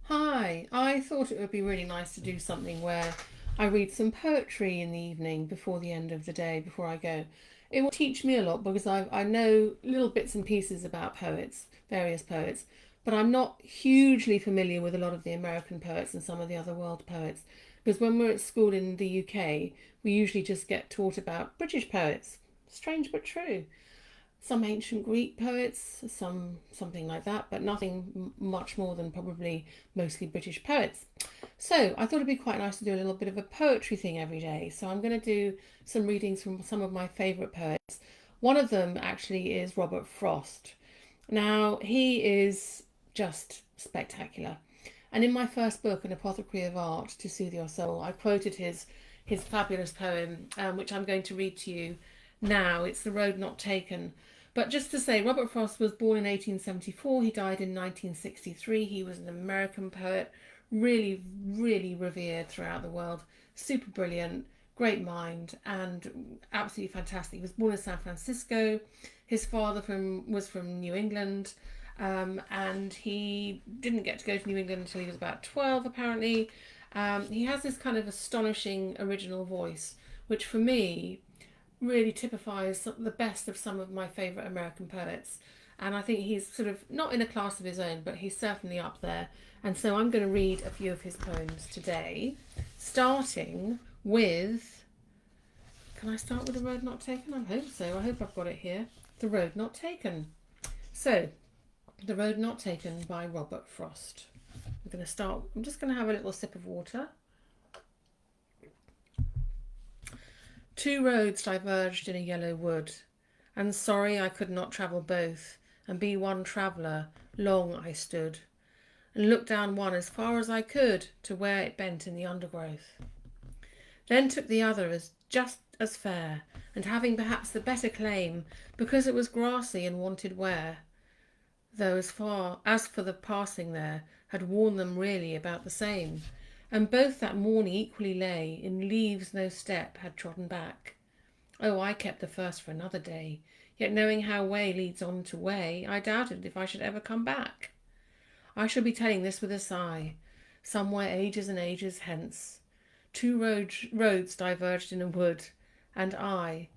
Hi, I thought it would be really nice to do something where I read some poetry in the evening before the end of the day, before I go. It will teach me a lot because I know little bits and pieces about poets, various poets, but I'm not hugely familiar with a lot of the American poets and some of the other world poets. Because when we're at school in the UK, we usually just get taught about British poets. Strange but true. Some ancient Greek poets, something like that, but nothing much more than probably mostly British poets. So I thought it'd be quite nice to do a little bit of a poetry thing every day. So I'm going to do some readings from some of my favourite poets. One of them actually is Robert Frost. Now he is just spectacular. And in my first book, An Apothecary of Art to Soothe Your Soul, I quoted his fabulous poem, which I'm going to read to you now. It's The Road Not Taken. But just to say, Robert Frost was born in 1874. He died in 1963. He was an American poet, really, really revered throughout the world. Super brilliant, great mind, and absolutely fantastic. He was born in San Francisco. His father was from New England, and he didn't get to go to New England until he was about 12, apparently. He has this kind of astonishing original voice, which for me really typifies the best of some of my favourite American poets. And I think he's sort of not in a class of his own, but he's certainly up there. And so I'm going to read a few of his poems today, starting with. Can I start with The Road Not Taken? I hope so. I hope I've got it here. The Road Not Taken. So, The Road Not Taken by Robert Frost. I'm just going to have a little sip of water. Two roads diverged in a yellow wood, and sorry I could not travel both, and be one traveller. Long I stood, and looked down one as far as I could to where it bent in the undergrowth. Then took the other as just as fair, and having perhaps the better claim, because it was grassy and wanted wear, though as for the passing there, had worn them really about the same. And both that morning equally lay, in leaves no step had trodden back. Oh, I kept the first for another day, yet knowing how way leads on to way, I doubted if I should ever come back. I shall be telling this with a sigh, somewhere ages and ages hence. Two roads diverged in a wood, and I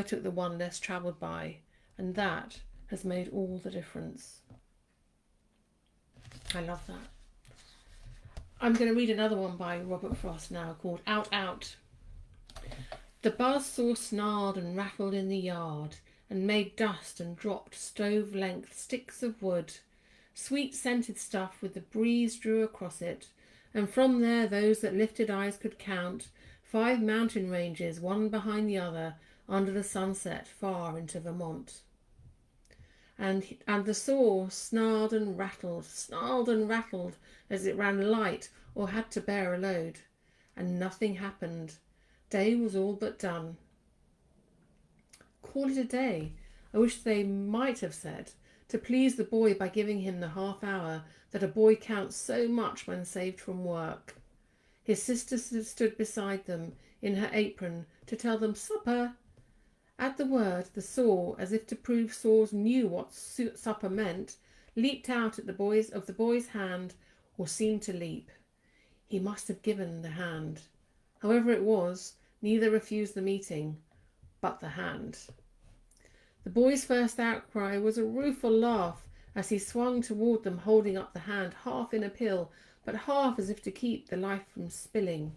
took the one less travelled by, and that has made all the difference. I love that. I'm going to read another one by Robert Frost now called Out Out. The buzzsaw snarled and rattled in the yard and made dust and dropped stove-length sticks of wood, sweet-scented stuff with the breeze drew across it, and from there those that lifted eyes could count 5 mountain ranges, one behind the other, under the sunset far into Vermont. And the saw snarled and rattled as it ran light or had to bear a load, and nothing happened. Day was all but done. Call it a day, I wish they might have said, to please the boy by giving him the half hour that a boy counts so much when saved from work. His sister stood beside them in her apron to tell them supper. At the word, the saw, as if to prove saws knew what supper meant, leaped out at the boy's hand, or seemed to leap. He must have given the hand. However it was, neither refused the meeting, but the hand. The boy's first outcry was a rueful laugh as he swung toward them, holding up the hand, half in a pill, but half as if to keep the life from spilling.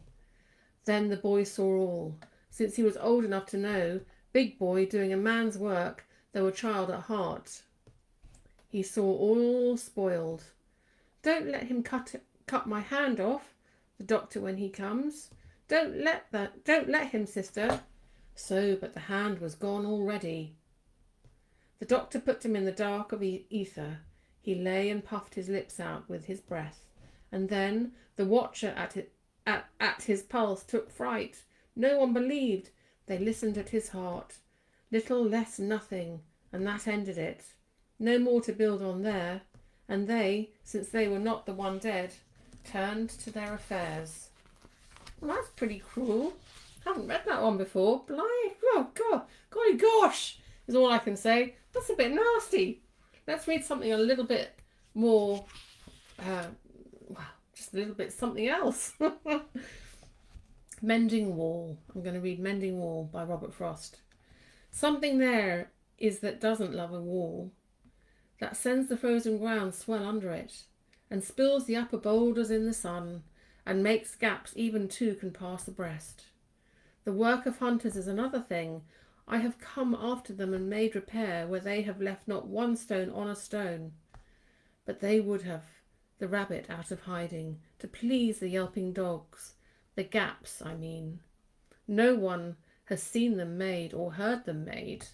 Then the boy saw all, since he was old enough to know, big boy doing a man's work, though a child at heart. He saw all spoiled. Don't let him cut my hand off, the doctor, when he comes. Don't let him, sister. So, but the hand was gone already. The doctor put him in the dark of ether. He lay and puffed his lips out with his breath, and then the watcher at his pulse took fright. No one believed. They listened at his heart. Little less nothing, and that ended it. No more to build on there. And they, since they were not the one dead, turned to their affairs. Well, that's pretty cruel. I haven't read that one before. Blimey, oh God, golly gosh, is all I can say. That's a bit nasty. Let's read something a little bit more, well, just a little bit something else. Mending Wall. I'm going to read Mending Wall by Robert Frost. Something there is that doesn't love a wall, that sends the frozen ground swell under it, and spills the upper boulders in the sun, and makes gaps even two can pass abreast. The work of hunters is another thing. I have come after them and made repair where they have left not one stone on a stone. But they would have the rabbit out of hiding, to please the yelping dogs, the gaps, I mean. No one has seen them made or heard them made,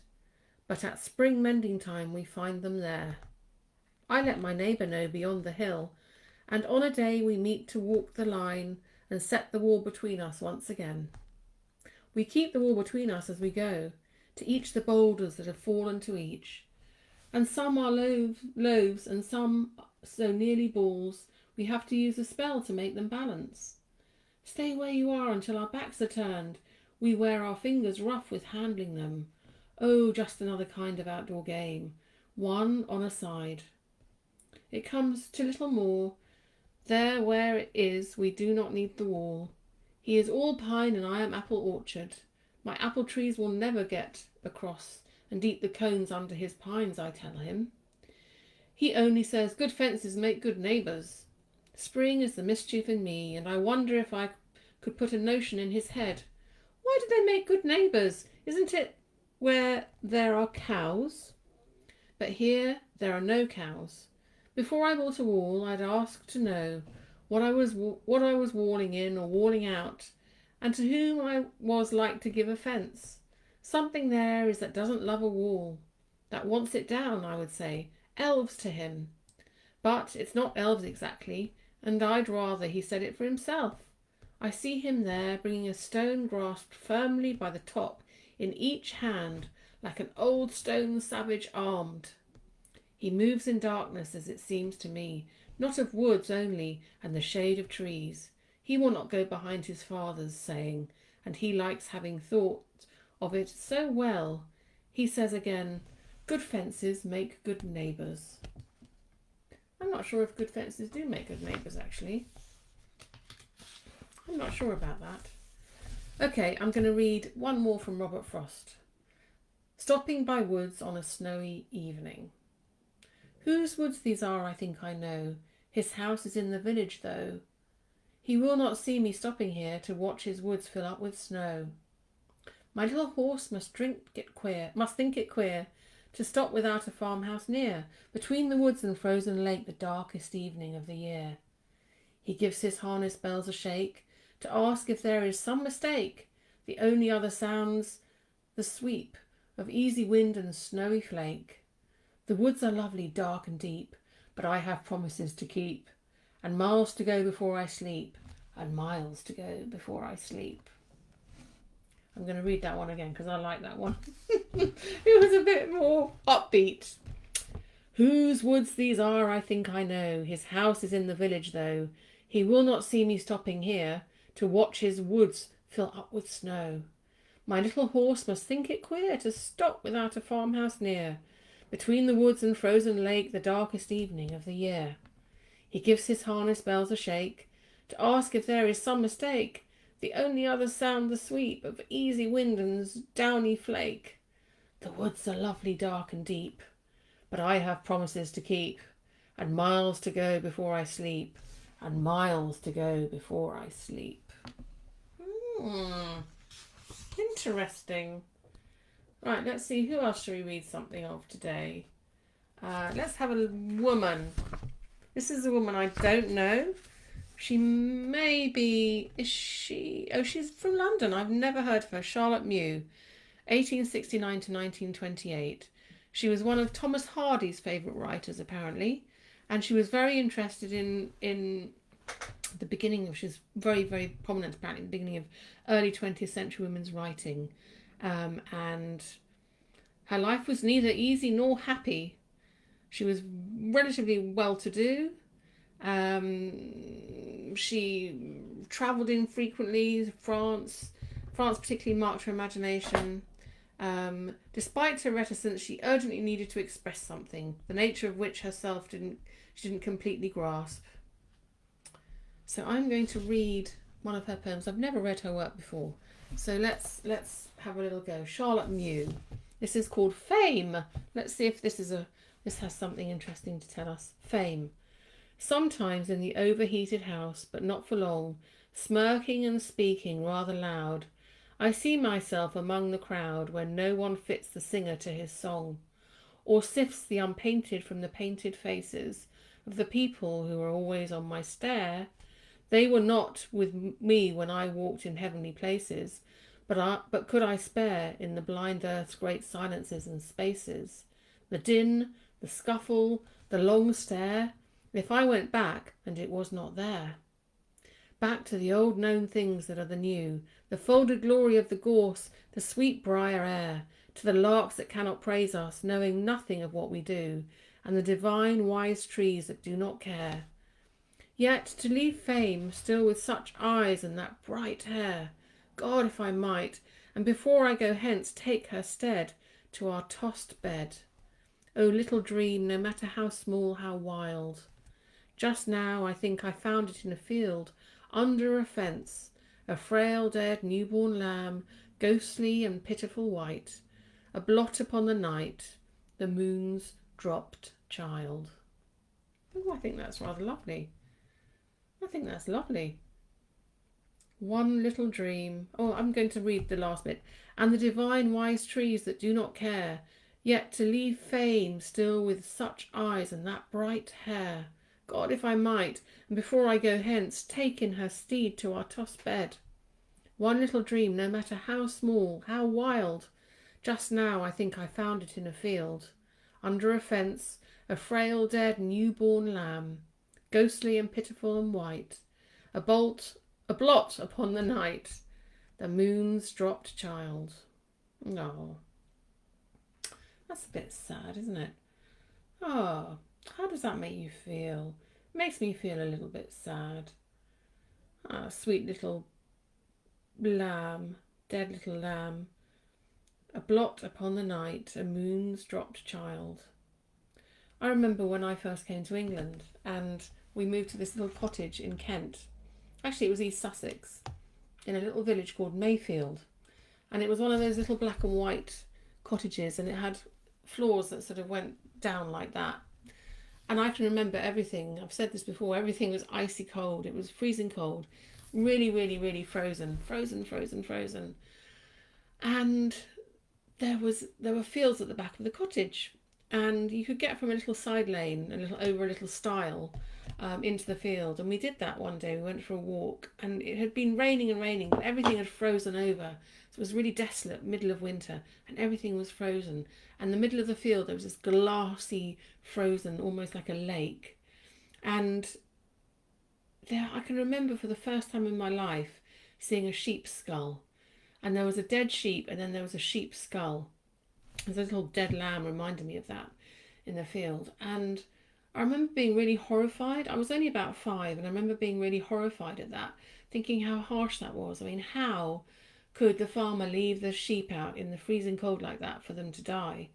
but at spring mending time we find them there. I let my neighbour know beyond the hill, and on a day we meet to walk the line and set the wall between us once again. We keep the wall between us as we go, to each the boulders that have fallen to each, and some are loaves and some so nearly balls we have to use a spell to make them balance. Stay where you are until our backs are turned. We wear our fingers rough with handling them. Oh, just another kind of outdoor game, one on a side. It comes to little more. There where it is we do not need the wall. He is all pine and I am apple orchard. My apple trees will never get across and eat the cones under his pines, I tell him. He only says good fences make good neighbours. Spring is the mischief in me, and I wonder if I could put a notion in his head. Why do they make good neighbours? Isn't it where there are cows? But here there are no cows. Before I built a wall, I'd ask to know what I was walling in or walling out, and to whom I was like to give offence. Something there is that doesn't love a wall, that wants it down, I would say. Elves to him. But it's not elves exactly, and I'd rather he said it for himself. I see him there, bringing a stone grasped firmly by the top in each hand, like an old stone savage armed. He moves in darkness, as it seems to me, not of woods only and the shade of trees. He will not go behind his father's saying, and he likes having thought of it so well. He says again, good fences make good neighbours. I'm not sure if good fences do make good neighbours, actually. I'm not sure about that. Okay, I'm going to read one more from Robert Frost. Stopping by woods on a snowy evening. Whose woods these are, I think I know. His house is in the village, though. He will not see me stopping here to watch his woods fill up with snow. My little horse must think it queer to stop without a farmhouse near, between the woods and frozen lake, the darkest evening of the year. He gives his harness bells a shake, to ask if there is some mistake. The only other sounds the sweep of easy wind and snowy flake. The woods are lovely, dark and deep, but I have promises to keep, and miles to go before I sleep, and miles to go before I sleep. I'm going to read that one again because I like that one. It was a bit more upbeat. Whose woods these are, I think I know. His house is in the village, though. He will not see me stopping here to watch his woods fill up with snow. My little horse must think it queer to stop without a farmhouse near, between the woods and frozen lake, the darkest evening of the year. He gives his harness bells a shake, to ask if there is some mistake. The only other sound the sweep of easy wind and downy flake. The woods are lovely, dark and deep, but I have promises to keep, and miles to go before I sleep, and miles to go before I sleep. Interesting. Right, let's see, who else shall we read something of today? Let's have a woman. This is a woman I don't know. She may be, is she? Oh, she's from London. I've never heard of her. Charlotte Mew, 1869 to 1928. She was one of Thomas Hardy's favourite writers, apparently, and she was very interested in the beginning of, she's very, very prominent apparently in the beginning of early 20th century women's writing, and her life was neither easy nor happy. She was relatively well-to-do. She travelled in frequently. France particularly marked her imagination. Despite her reticence, she urgently needed to express something, the nature of which herself she didn't completely grasp. So I'm going to read one of her poems. I've never read her work before. So let's have a little go. Charlotte Mew. This is called Fame. Let's see if this has something interesting to tell us. Fame. Sometimes in the overheated house, but not for long, smirking and speaking rather loud, I see myself among the crowd when no one fits the singer to his song, or sifts the unpainted from the painted faces of the people who are always on my stare. They were not with me when I walked in heavenly places, but could I spare in the blind earth's great silences and spaces, the din, the scuffle, the long stare, if I went back and it was not there? Back to the old known things that are the new, the folded glory of the gorse, the sweet briar air, to the larks that cannot praise us, knowing nothing of what we do, and the divine wise trees that do not care. Yet to leave fame still with such eyes and that bright hair, God, if I might, and before I go hence take her stead to our tossed bed. O little dream, no matter how small, how wild. Just now I think I found it in a field, under a fence, a frail dead newborn lamb, ghostly and pitiful white, a blot upon the night, the moon's dropped child. Oh, I think that's rather lovely. I think that's lovely. One little dream. Oh, I'm going to read the last bit. And the divine wise trees that do not care, yet to leave fame still with such eyes and that bright hair. God, if I might, and before I go hence, take in her steed to our tossed bed. One little dream, no matter how small, how wild. Just now I think I found it in a field, under a fence, a frail dead newborn lamb, ghostly and pitiful and white, a blot upon the night, the moon's dropped child. Oh, that's a bit sad, isn't it? Oh, how does that make you feel? It makes me feel a little bit sad. Ah, sweet little lamb, dead little lamb, a blot upon the night, a moon's dropped child. I remember when I first came to England and we moved to this little cottage in Kent. Actually, it was East Sussex, in a little village called Mayfield. And it was one of those little black and white cottages, and it had floors that sort of went down like that. And I can remember everything. I've said this before. Everything was icy cold. It was freezing cold. Really, really, really frozen. Frozen. And there were fields at the back of the cottage. And you could get from a little side lane, over a little stile, into the field. And we did that one day. We went for a walk, and it had been raining, but everything had frozen over. So it was really desolate, middle of winter, and everything was frozen. And the middle of the field, there was this glassy, frozen, almost like a lake. And there, I can remember for the first time in my life seeing a sheep's skull. And there was a dead sheep, and then there was a sheep's skull. There's a little dead lamb reminded me of that in the field. And I remember being really horrified. I was only about 5, and I remember being really horrified at that, thinking how harsh that was. I mean, how could the farmer leave the sheep out in the freezing cold like that for them to die?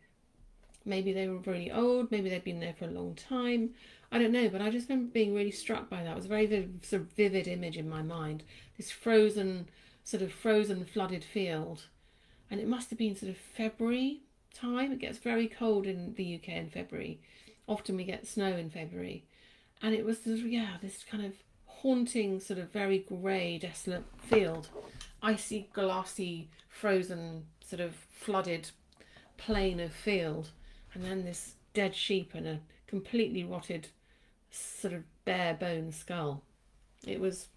Maybe they were really old, maybe they'd been there for a long time. I don't know, but I just remember being really struck by that. It was a very vivid image in my mind. This frozen, flooded field. And it must have been sort of February time. It gets very cold in the UK in February. Often we get snow in February. And it was this kind of haunting, sort of very grey, desolate field. Icy, glassy, frozen, sort of flooded plain of field. And then this dead sheep and a completely rotted, sort of bare bone skull. It was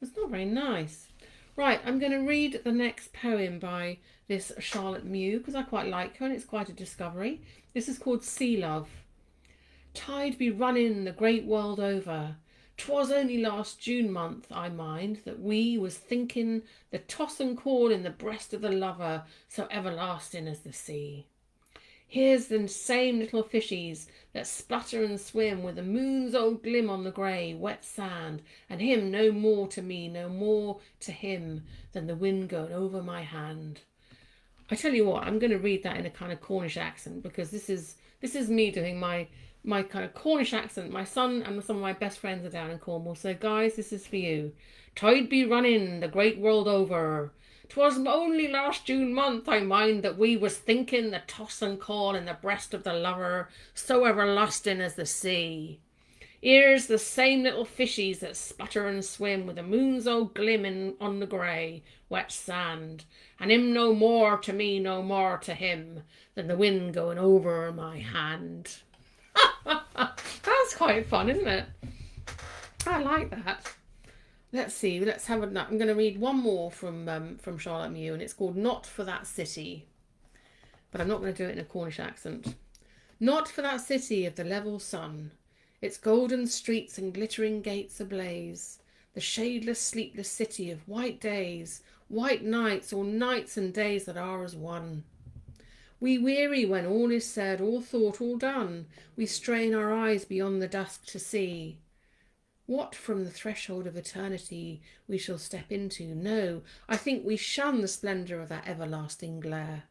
not very nice. Right, I'm going to read the next poem by this Charlotte Mew, because I quite like her and it's quite a discovery. This is called Sea Love. Tide be running the great world over. 'Twas only last June month, I mind, that we was thinking the toss and call in the breast of the lover so everlasting as the sea. Here's them same little fishies that splutter and swim with the moon's old glim on the grey, wet sand, and him no more to me, no more to him than the wind going over my hand. I tell you what, I'm going to read that in a kind of Cornish accent, because this is me doing my my kind of Cornish accent. My son and some of my best friends are down in Cornwall, so guys, this is for you. Tide be running the great world over. 'Twas only last June month, I mind, that we was thinking the toss and call in the breast of the lover, so everlasting as the sea. Here's the same little fishies that sputter and swim with the moon's old glimmin' on the grey, wet sand, and him no more to me, no more to him, than the wind going over my hand. That's quite fun, isn't it? I like that. Let's see. Let's have a. I'm going to read one more from Charlotte Mew, and it's called "Not for That City," but I'm not going to do it in a Cornish accent. Not for that city of the level sun, its golden streets and glittering gates ablaze, the shadeless, sleepless city of white days, white nights, or nights and days that are as one. We weary when all is said, all thought, all done. We strain our eyes beyond the dusk to see what from the threshold of eternity we shall step into. No, I think we shun the splendour of that everlasting glare,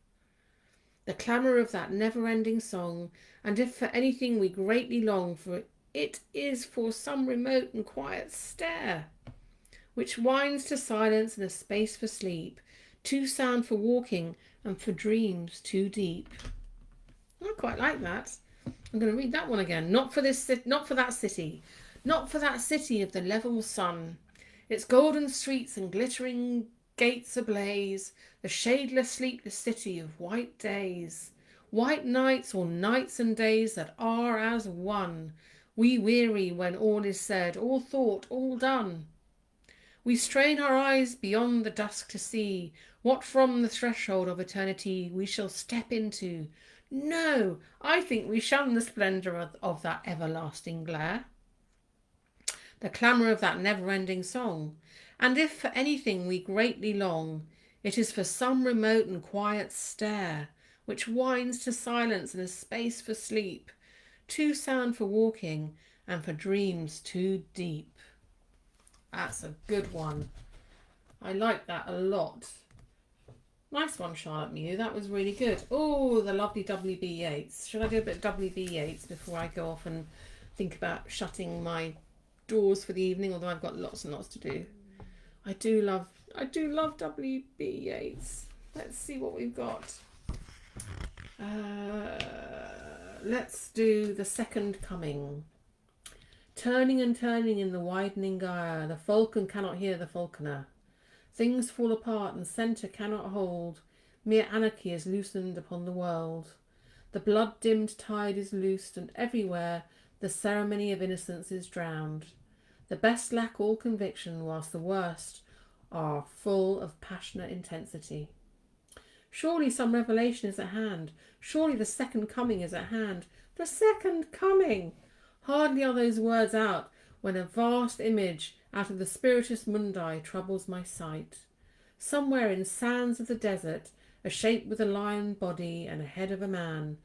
the clamour of that never-ending song, and if for anything we greatly long for, it is for some remote and quiet stare, which winds to silence and a space for sleep, too sound for walking and for dreams too deep. I quite like that. I'm going to read that one again. Not for that city, not for that city of the level sun, its golden streets and glittering gates ablaze, the shadeless, sleepless city of white days, white nights, or nights and days that are as one. We weary when all is said, all thought, all done. We strain our eyes beyond the dusk to see what from the threshold of eternity we shall step into. No, I think we shun the splendour of that everlasting glare, the clamour of that never-ending song, and if for anything we greatly long, it is for some remote and quiet stare, which winds to silence and a space for sleep, too sound for walking and for dreams too deep. That's a good one. I like that a lot. Nice one, Charlotte Mew. That was really good. Oh, the lovely W.B. Yeats. Should I do a bit of W.B. Yeats before I go off and think about shutting my doors for the evening? Although I've got lots and lots to do. I do love W.B. Yeats. Let's see what we've got. Let's do The Second Coming. Turning and turning in the widening gyre, the falcon cannot hear the falconer. Things fall apart and centre cannot hold. Mere anarchy is loosened upon the world. The blood-dimmed tide is loosed, and everywhere the ceremony of innocence is drowned. The best lack all conviction, whilst the worst are full of passionate intensity. Surely some revelation is at hand. Surely the second coming is at hand. The second coming! Hardly are those words out when a vast image out of the spiritus mundi troubles my sight. Somewhere in sands of the desert, a shape with a lion body and a head of a man,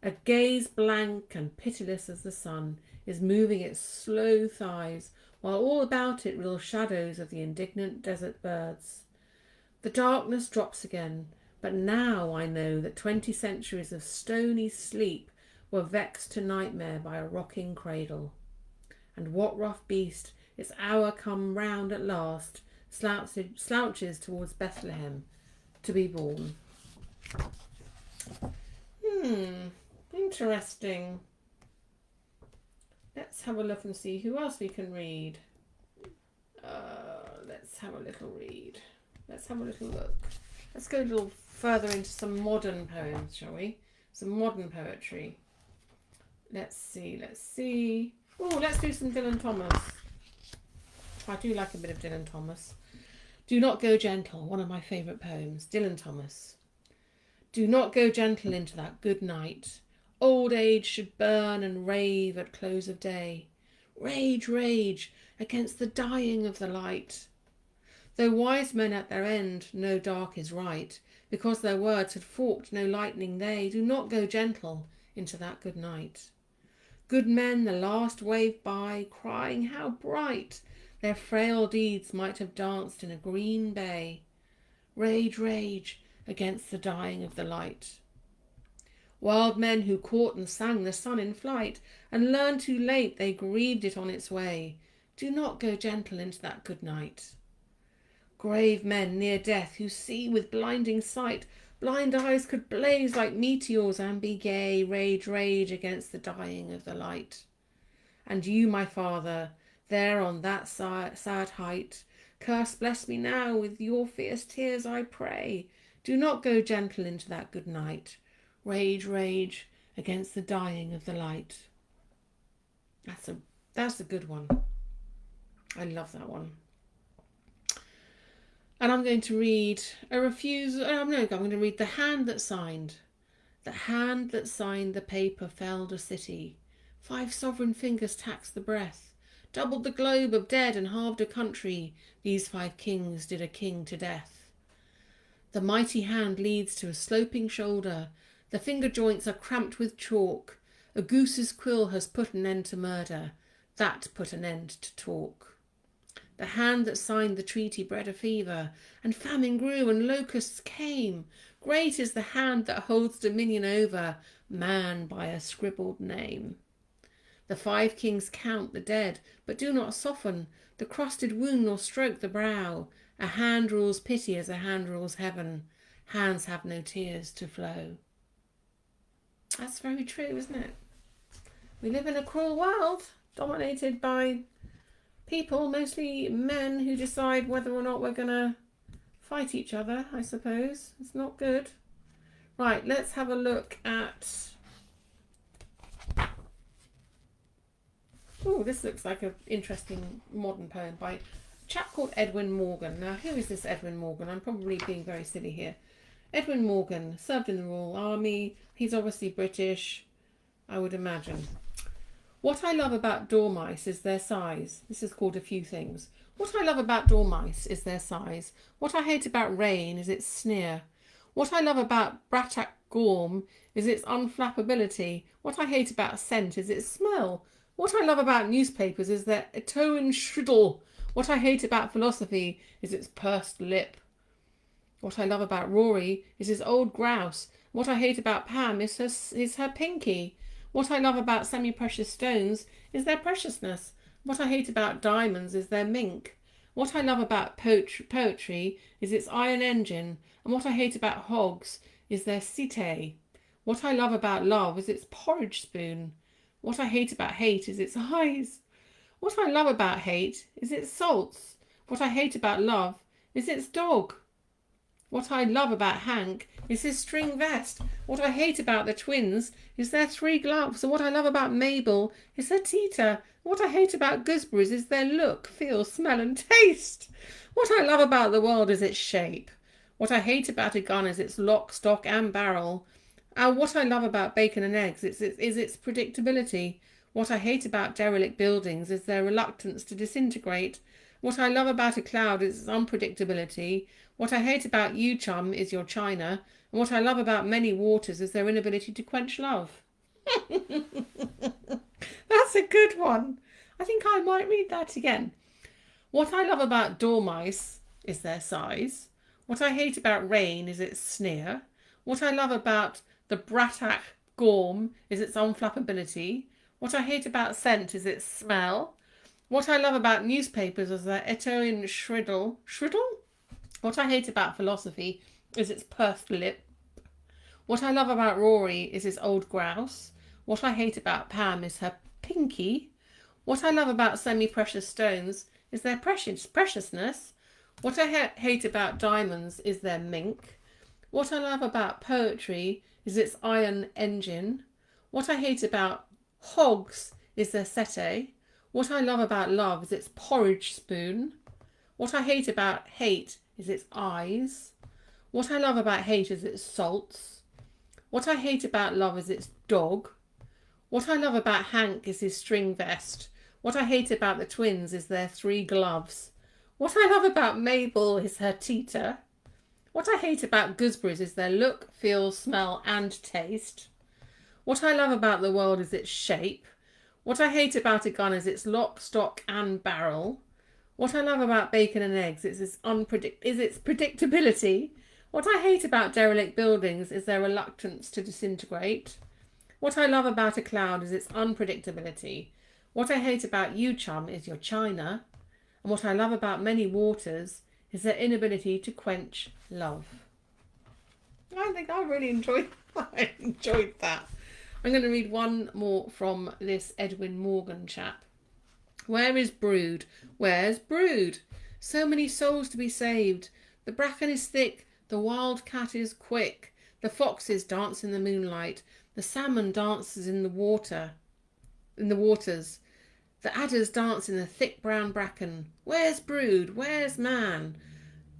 a gaze blank and pitiless as the sun, is moving its slow thighs, while all about it reel shadows of the indignant desert birds. The darkness drops again, but now I know that 20 centuries of stony sleep were vexed to nightmare by a rocking cradle. And what rough beast, its hour come round at last, slouches towards Bethlehem to be born? Interesting. Let's have a look and see who else we can read. Let's have a little read. Let's have a little look. Let's go a little further into some modern poems, shall we? Some modern poetry. Let's see. Oh, let's do some Dylan Thomas. I do like a bit of Dylan Thomas. Do not go gentle, one of my favourite poems. Dylan Thomas. Do not go gentle into that good night. Old age should burn and rave at close of day. Rage, rage, against the dying of the light. Though wise men at their end know dark is right, because their words had forked no lightning they, do not go gentle into that good night. Good men the last wave by, crying how bright their frail deeds might have danced in a green bay. Rage, rage, against the dying of the light. Wild men who caught and sang the sun in flight, and learned too late they grieved it on its way. Do not go gentle into that good night. Grave men near death who see with blinding sight, blind eyes could blaze like meteors and be gay, rage, rage against the dying of the light. And you, my father, there on that sad height, curse bless me now with your fierce tears, I pray. Do not go gentle into that good night. Rage, rage against the dying of the light. That's a good one. I love that one. And I'm going to read a refusal. I'm going to read The Hand That Signed. The hand that signed the paper felled a city. 5 sovereign fingers taxed the breath. Doubled the globe of dead and halved a country. These 5 kings did a king to death. The mighty hand leads to a sloping shoulder. The finger joints are cramped with chalk. A goose's quill has put an end to murder. That put an end to talk. The hand that signed the treaty bred a fever, and famine grew and locusts came. Great is the hand that holds dominion over man by a scribbled name. The 5 kings count the dead, but do not soften the crusted wound nor stroke the brow. A hand rules pity as a hand rules heaven. Hands have no tears to flow. That's very true, isn't it? We live in a cruel world, dominated by people, mostly men, who decide whether or not we're going to fight each other, I suppose. It's not good. Right, let's have a look at... Oh, this looks like an interesting modern poem by a chap called Edwin Morgan. Now, who is this Edwin Morgan? I'm probably being very silly here. Edwin Morgan served in the Royal Army. He's obviously British, I would imagine. What I love about dormice is their size. This is called A Few Things. What I love about dormice is their size. What I hate about rain is its sneer. What I love about Brattak Gorm is its unflappability. What I hate about scent is its smell. What I love about newspapers is their Etoan shriddle. What I hate about philosophy is its pursed lip. What I love about Rory is his old grouse. What I hate about Pam is her pinky. What I love about semi-precious stones is their preciousness. What I hate about diamonds is their mink. What I love about poetry is its iron engine. And what I hate about hogs is their cité. What I love about love is its porridge spoon. What I hate about hate is its eyes. What I love about hate is its salts. What I hate about love is its dog. What I love about Hank is his string vest. What I hate about the twins is their 3 gloves. And what I love about Mabel is her teeter. What I hate about gooseberries is their look, feel, smell and taste. What I love about the world is its shape. What I hate about a gun is its lock, stock and barrel. And what I love about bacon and eggs is its predictability. What I hate about derelict buildings is their reluctance to disintegrate. What I love about a cloud is its unpredictability. What I hate about you, chum, is your china. And what I love about many waters is their inability to quench love. That's a good one. I think I might read that again. What I love about dormice is their size. What I hate about rain is its sneer. What I love about the Brattak Gorm is its unflappability. What I hate about scent is its smell. What I love about newspapers is their Etoan shriddle. Shriddle? What I hate about philosophy is its pursed lip. What I love about Rory is his old grouse. What I hate about Pam is her pinky. What I love about semi-precious stones is their preciousness. What I hate about diamonds is their mink. What I love about poetry is its iron engine. What I hate about hogs is their sete. What I love about love is its porridge spoon. What I hate about hate is its eyes. What I love about hate is its salts. What I hate about love is its dog. What I love about Hank is his string vest. What I hate about the twins is their 3 gloves. What I love about Mabel is her teeter. What I hate about gooseberries is their look, feel, smell and taste. What I love about the world is its shape. What I hate about a gun is its lock, stock and barrel. What I love about bacon and eggs is its predictability. What I hate about derelict buildings is their reluctance to disintegrate. What I love about a cloud is its unpredictability. What I hate about you, chum, is your china. And what I love about many waters is their inability to quench love. I think I really enjoyed that. I'm going to read one more from this Edwin Morgan chap. Where is brood? Where's brood? So many souls to be saved. The bracken is thick, the wild cat is quick, the foxes dance in the moonlight, the salmon dances in the waters, the adders dance in the thick brown bracken. Where's brood? Where's man?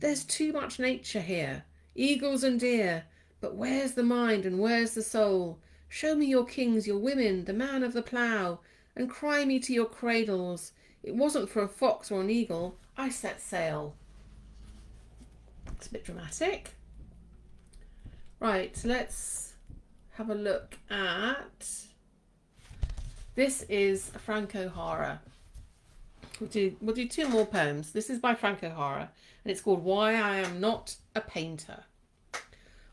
There's too much nature here, eagles and deer, but where's the mind and where's the soul? Show me your kings, your women, the man of the plough, and cry me to your cradles. It wasn't for a fox or an eagle I set sail. It's a bit dramatic. Right, let's have a look at... This is Frank O'Hara. We'll do two more poems. This is by Frank O'Hara, and it's called Why I Am Not a Painter.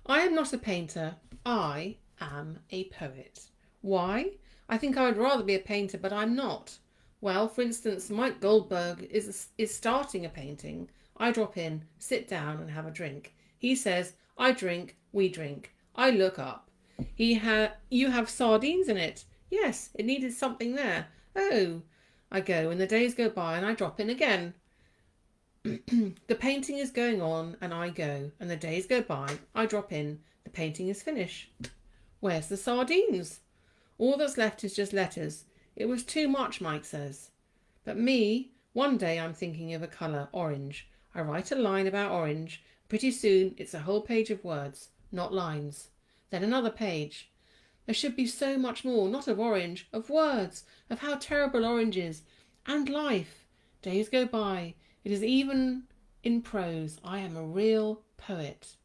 I am not a painter. I am a poet. Why? I think I would rather be a painter, but I'm not. Well, for instance, Mike Goldberg is starting a painting. I drop in, sit down and have a drink. He says, I drink, we drink. I look up. You have sardines in it. Yes, it needed something there. Oh, I go and the days go by and I drop in again. The painting is going on and I go and the days go by. I drop in. The painting is finished. Where's the sardines? All that's left is just letters. It was too much, Mike says. But me, one day I'm thinking of a colour, orange. I write a line about orange. Pretty soon it's a whole page of words, not lines. Then another page. There should be so much more, not of orange, of words, of how terrible orange is, and life. Days go by. It is even in prose. I am a real poet.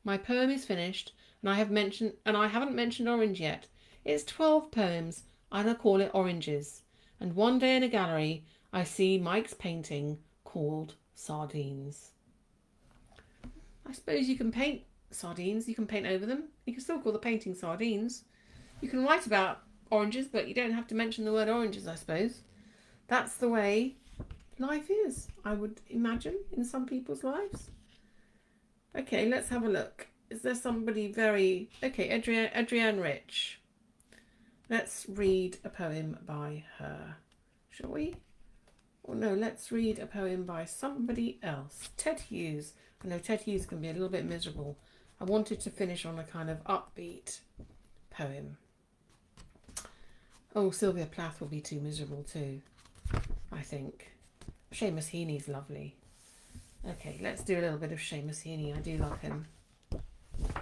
My poem is finished, and I haven't mentioned orange yet. It's 12 poems, and I call it Oranges. And one day in a gallery, I see Mike's painting called Sardines. I suppose you can paint sardines. You can paint over them. You can still call the painting Sardines. You can write about oranges, but you don't have to mention the word oranges, I suppose. That's the way life is, I would imagine, in some people's lives. Okay, let's have a look. Is there somebody very... Okay, Adrienne Rich. Let's read a poem by her. Shall we? Or no, let's read a poem by somebody else. Ted Hughes. I know Ted Hughes can be a little bit miserable. I wanted to finish on a kind of upbeat poem. Oh, Sylvia Plath will be too miserable too, I think. Seamus Heaney's lovely. Okay, let's do a little bit of Seamus Heaney. I do love him.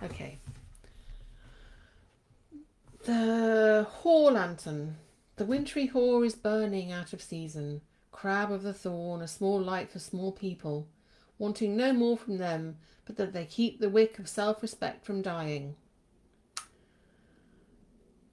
Okay. The Haw Lantern. The wintry haw is burning out of season. Crab of the thorn, a small light for small people, wanting no more from them but that they keep the wick of self-respect from dying.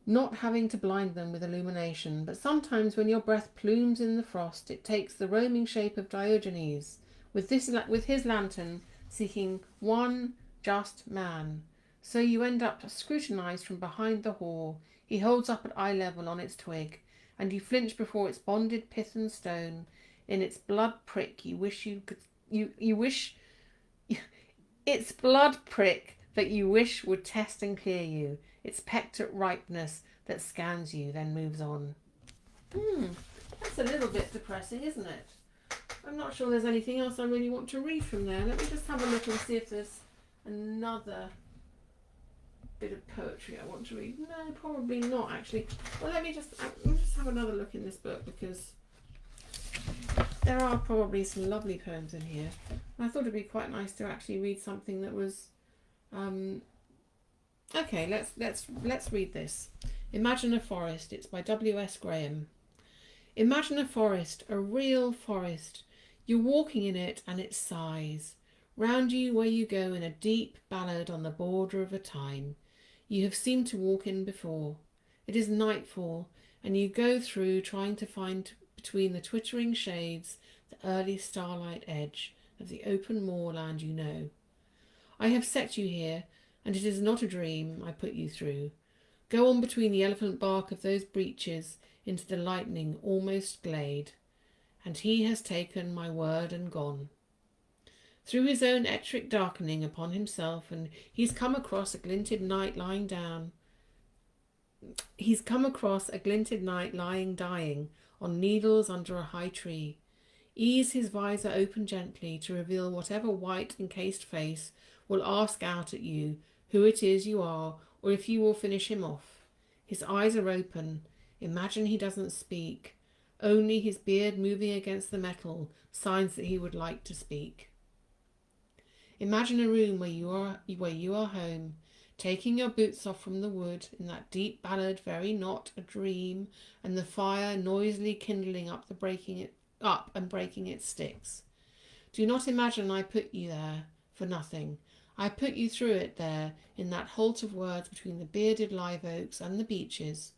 Not having to blind them with illumination, but sometimes when your breath plumes in the frost, it takes the roaming shape of Diogenes, with his lantern seeking one just man. So you end up scrutinized from behind the haw. He holds up at eye level on its twig, and you flinch before its bonded pith and stone. In its blood prick, you wish its blood prick that you wish would test and clear you. Its pecked at ripeness that scans you, then moves on. That's a little bit depressing, isn't it? I'm not sure there's anything else I really want to read from there. Let me just have a look and see if there's another bit of poetry I want to read. No, probably not actually. Well, let me just have another look in this book, because there are probably some lovely poems in here. And I thought it'd be quite nice to actually read something that was okay, let's read this. Imagine a Forest. It's by W.S. Graham. Imagine a forest, a real forest. You're walking in it and it sighs. Round you where you go in a deep ballad on the border of a time you have seemed to walk in before. It is nightfall and you go through trying to find between the twittering shades the early starlight edge of the open moorland you know. I have set you here, and it is not a dream I put you through. Go on between the elephant bark of those breaches into the lightning almost glade. And he has taken my word and gone. Through his own etric darkening upon himself, and he's come across a glinted night lying down. He's come across a glinted night lying dying on needles under a high tree. Ease his visor open gently to reveal whatever white encased face will ask out at you who it is you are, or if you will finish him off. His eyes are open. Imagine he doesn't speak. Only his beard moving against the metal signs that he would like to speak. Imagine a room where you are home, taking your boots off from the wood in that deep ballad very not a dream, and the fire noisily kindling up and breaking its sticks. Do not imagine I put you there for nothing. I put you through it there in that halt of words between the bearded live oaks and the beeches,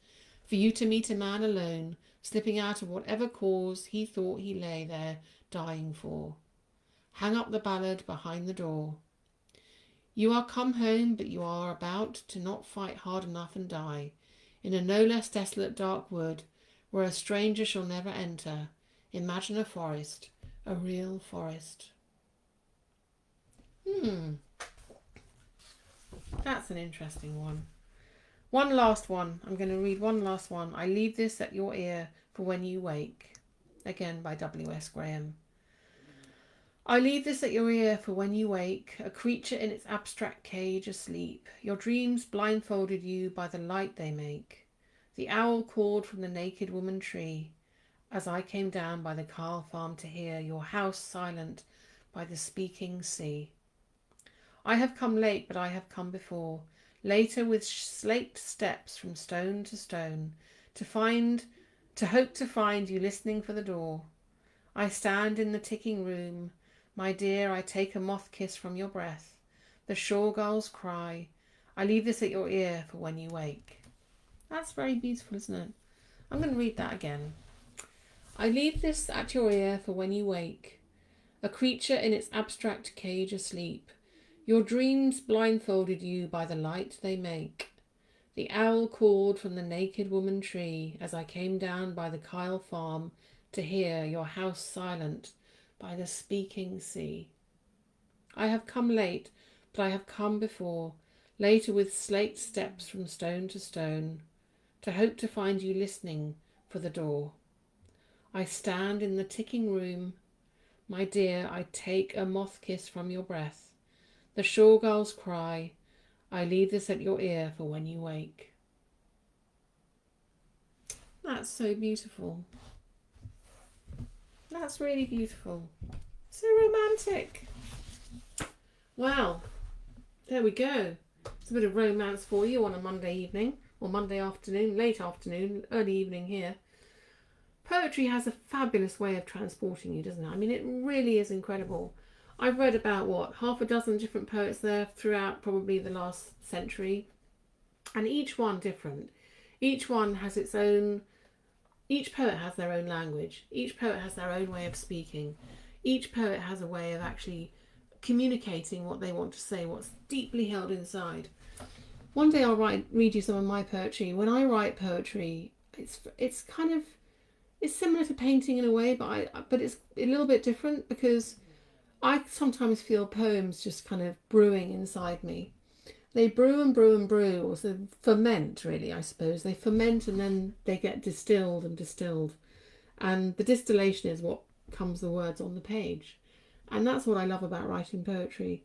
for you to meet a man alone, slipping out of whatever cause he thought he lay there dying for. Hang up the ballad behind the door. You are come home, but you are about to not fight hard enough and die, in a no less desolate dark wood, where a stranger shall never enter. Imagine a forest, a real forest. That's an interesting one. One last one. I'm going to read one last one. I leave this at your ear for when you wake. Again by W.S. Graham. I leave this at your ear for when you wake, a creature in its abstract cage asleep. Your dreams blindfolded you by the light they make. The owl called from the naked woman tree, as I came down by the Carl farm to hear your house silent by the speaking sea. I have come late, but I have come before, later with slate steps from stone to stone, to hope to find you listening for the door. I stand in the ticking room. My dear, I take a moth kiss from your breath. The shore gulls cry. I leave this at your ear for when you wake. That's very beautiful, isn't it? I'm going to read that again. I leave this at your ear for when you wake. A creature in its abstract cage asleep. Your dreams blindfolded you by the light they make. The owl called from the naked woman tree as I came down by the Kyle farm to hear your house silent by the speaking sea. I have come late, but I have come before, later with slate steps from stone to stone, to hope to find you listening for the door. I stand in the ticking room. My dear, I take a moth kiss from your breath. The shore gulls cry. I leave this at your ear for when you wake. That's so beautiful. That's really beautiful. So romantic. Wow. There we go. It's a bit of romance for you on a Monday evening, or Monday afternoon, late afternoon, early evening here. Poetry has a fabulous way of transporting you, doesn't it? I mean, it really is incredible. I've read about, half a dozen different poets there throughout probably the last century. And each one different. Each one has its own... Each poet has their own language. Each poet has their own way of speaking. Each poet has a way of actually communicating what they want to say, what's deeply held inside. One day I'll read you some of my poetry. When I write poetry, it's kind of... It's similar to painting in a way, but it's a little bit different because I sometimes feel poems just kind of brewing inside me. They brew and brew and brew, or so ferment, really, I suppose. They ferment and then they get distilled and distilled. And the distillation is what comes the words on the page. And that's what I love about writing poetry.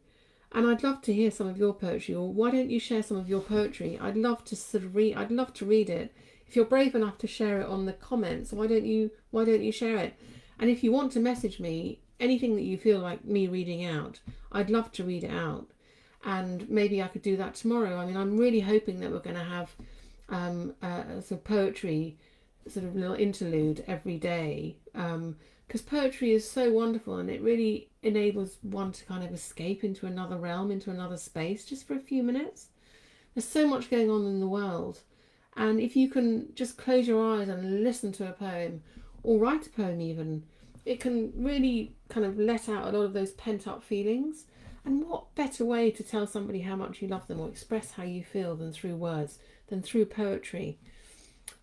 And I'd love to hear some of your poetry, or why don't you share some of your poetry? I'd love to I'd love to read it. If you're brave enough to share it on the comments, why don't you share it? And if you want to message me, anything that you feel like me reading out, I'd love to read it out. And maybe I could do that tomorrow. I mean, I'm really hoping that we're going to have a sort of poetry sort of little interlude every day, because poetry is so wonderful and it really enables one to kind of escape into another realm, into another space, just for a few minutes. There's so much going on in the world, and if you can just close your eyes and listen to a poem, or write a poem even, it can really kind of let out a lot of those pent up feelings. And what better way to tell somebody how much you love them or express how you feel than through words, than through poetry?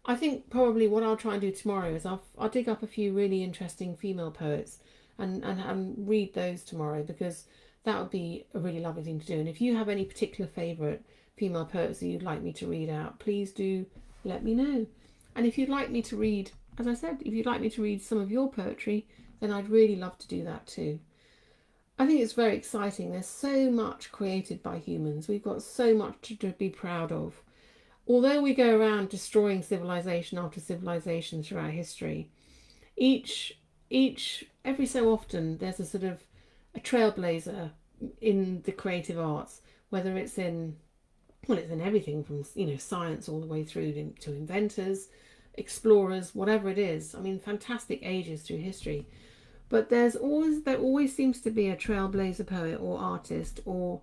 I think probably what I'll try and do tomorrow is I'll dig up a few really interesting female poets and read those tomorrow, because that would be a really lovely thing to do. And if you have any particular favourite female poets that you'd like me to read out, please do let me know. And if you'd like me to read, as I said, if you'd like me to read some of your poetry, then I'd really love to do that too. I think it's very exciting. There's so much created by humans. We've got so much to be proud of. Although we go around destroying civilization after civilization throughout history, every so often there's a sort of a trailblazer in the creative arts, whether it's in, well, it's in everything from, science all the way through to inventors, explorers, whatever it is. I mean, fantastic ages through history. But there always seems to be a trailblazer poet or artist, or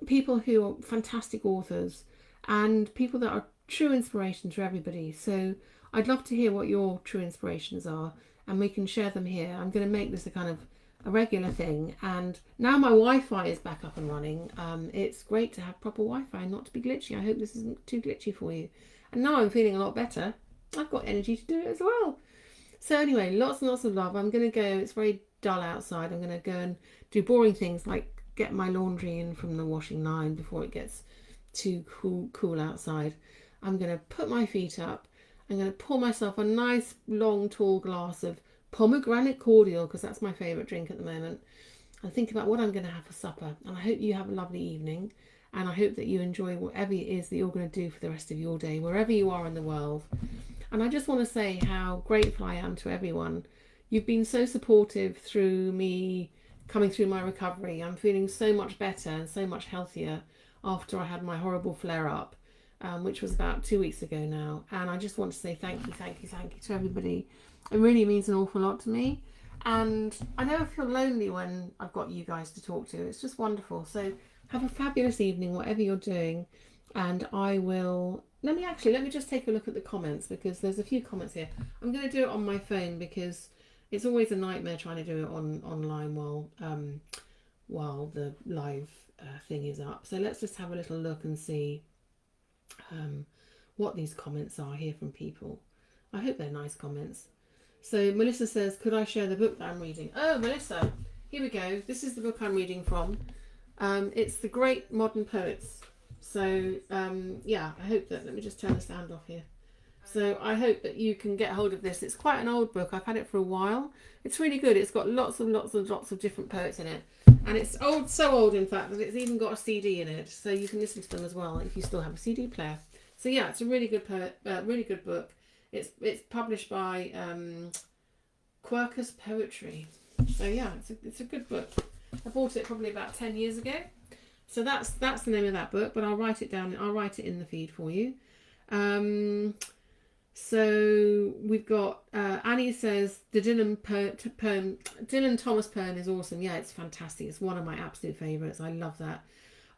people who are fantastic authors, and people that are true inspiration to everybody. So I'd love to hear what your true inspirations are, and we can share them here. I'm going to make this a kind of a regular thing, and now my Wi-Fi is back up and running. It's great to have proper Wi-Fi and not to be glitchy. I hope this isn't too glitchy for you. And now I'm feeling a lot better. I've got energy to do it as well. So anyway, lots and lots of love. I'm going to go, it's very dull outside. I'm going to go and do boring things like get my laundry in from the washing line before it gets too cool outside. I'm going to put my feet up. I'm going to pour myself a nice long tall glass of pomegranate cordial, because that's my favourite drink at the moment, and think about what I'm going to have for supper. And I hope you have a lovely evening, and I hope that you enjoy whatever it is that you're going to do for the rest of your day, wherever you are in the world. And I just want to say how grateful I am to everyone. You've been so supportive through me coming through my recovery. I'm feeling so much better and so much healthier after I had my horrible flare-up, which was about 2 weeks ago now. And I just want to say thank you to everybody. It really means an awful lot to me. And I never feel lonely when I've got you guys to talk to. It's just wonderful. So have a fabulous evening, whatever you're doing. And I will... Let me just take a look at the comments, because there's a few comments here. I'm going to do it on my phone because it's always a nightmare trying to do it online while the live thing is up. So let's just have a little look and see what these comments are here from people. I hope they're nice comments. So Melissa says, could I share the book that I'm reading? Oh, Melissa, here we go. This is the book I'm reading from. It's The Great Modern Poets. So, yeah, I hope that, let me just turn the sound off here. So I hope that you can get hold of this. It's quite an old book. I've had it for a while. It's really good. It's got lots of different poets in it. And it's old, so old, in fact, that it's even got a CD in it. So you can listen to them as well if you still have a CD player. So yeah, it's a really good really good book. It's published by Quercus Poetry. So yeah, it's a good book. I bought it probably about 10 years ago. So that's the name of that book, but I'll write it down. I'll write it in the feed for you. So we've got Annie says the Dylan Thomas poem is awesome. Yeah, it's fantastic. It's one of my absolute favourites. I love that.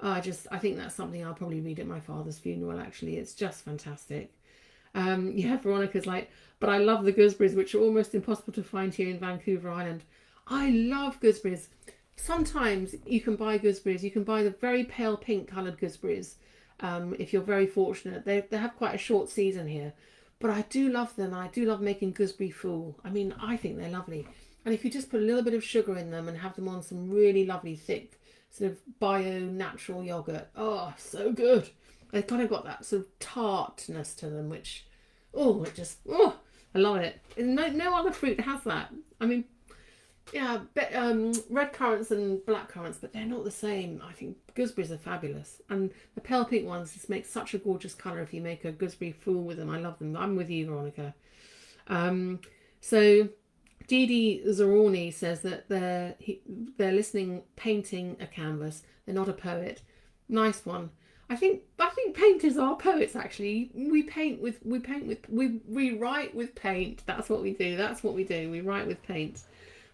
I think that's something I'll probably read at my father's funeral. Actually, it's just fantastic. Yeah, Veronica's like, but I love the gooseberries, which are almost impossible to find here in Vancouver Island. I love gooseberries. Sometimes you can buy gooseberries. You can buy the very pale pink coloured gooseberries if you're very fortunate. They have quite a short season here. But I do love them. I do love making gooseberry fool. I mean, I think they're lovely. And if you just put a little bit of sugar in them and have them on some really lovely thick sort of bio-natural yoghurt. Oh, so good. They've kind of got that sort of tartness to them, which, I love it. No other fruit has that. I mean, yeah, red currants and black currants, but they're not the same. I think gooseberries are fabulous. And the pale pink ones just make such a gorgeous colour if you make a gooseberry fool with them. I love them. I'm with you, Veronica. So Didi Zoroni says that they're listening, painting a canvas. They're not a poet. Nice one. I think painters are poets. Actually, we write with paint. That's what we do. We write with paint.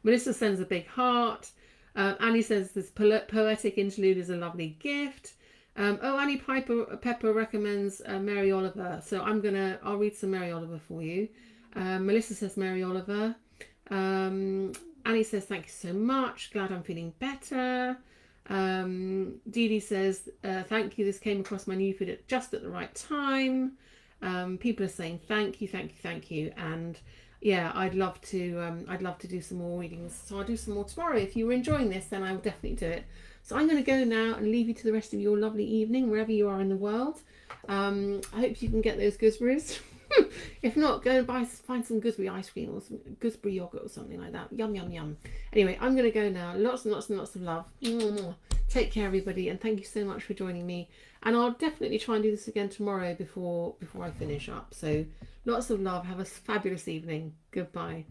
Melissa sends a big heart. Annie says this poetic interlude is a lovely gift. Annie Pepper recommends Mary Oliver. So I'll read some Mary Oliver for you. Melissa says Mary Oliver. Annie says thank you so much. Glad I'm feeling better. Dee Dee says, thank you, this came across my new feed just at the right time. People are saying thank you, thank you, thank you, and yeah, I'd love to do some more readings. So I'll do some more tomorrow. If you were enjoying this, then I will definitely do it. So I'm going to go now and leave you to the rest of your lovely evening, wherever you are in the world. I hope you can get those gooseberries. If not, go and find some gooseberry ice cream or some gooseberry yogurt or something like that. Yum, yum, yum. Anyway, I'm going to go now. Lots and lots and lots of love. Take care, everybody, and thank you so much for joining me. And I'll definitely try and do this again tomorrow before I finish up. So lots of love. Have a fabulous evening. Goodbye.